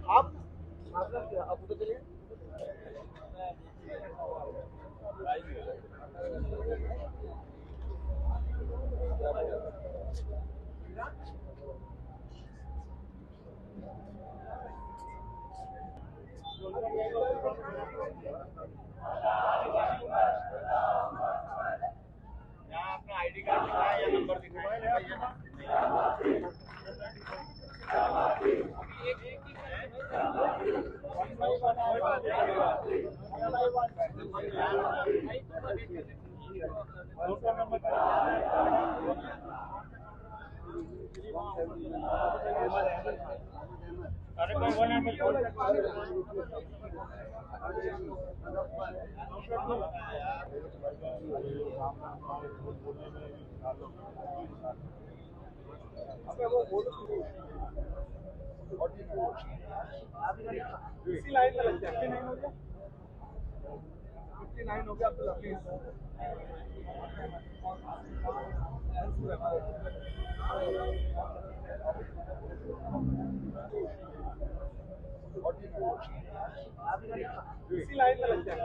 आप आप उधर चलिए। यहाँ अपना आईडी कार्ड दिखाया या नंबर दिखाया। इसी लाइन में लगते हैं। 59 हो गया अब्दुल्ला प्लीज। इसी लाइन में लगते हैं।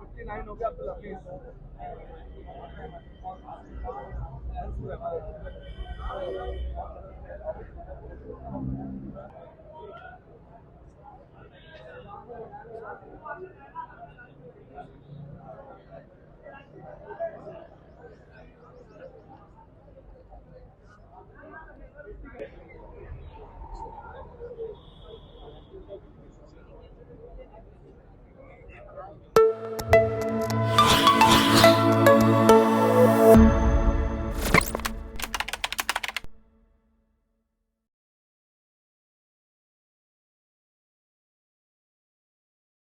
59 हो गया अब्दुल्ला प्लीज।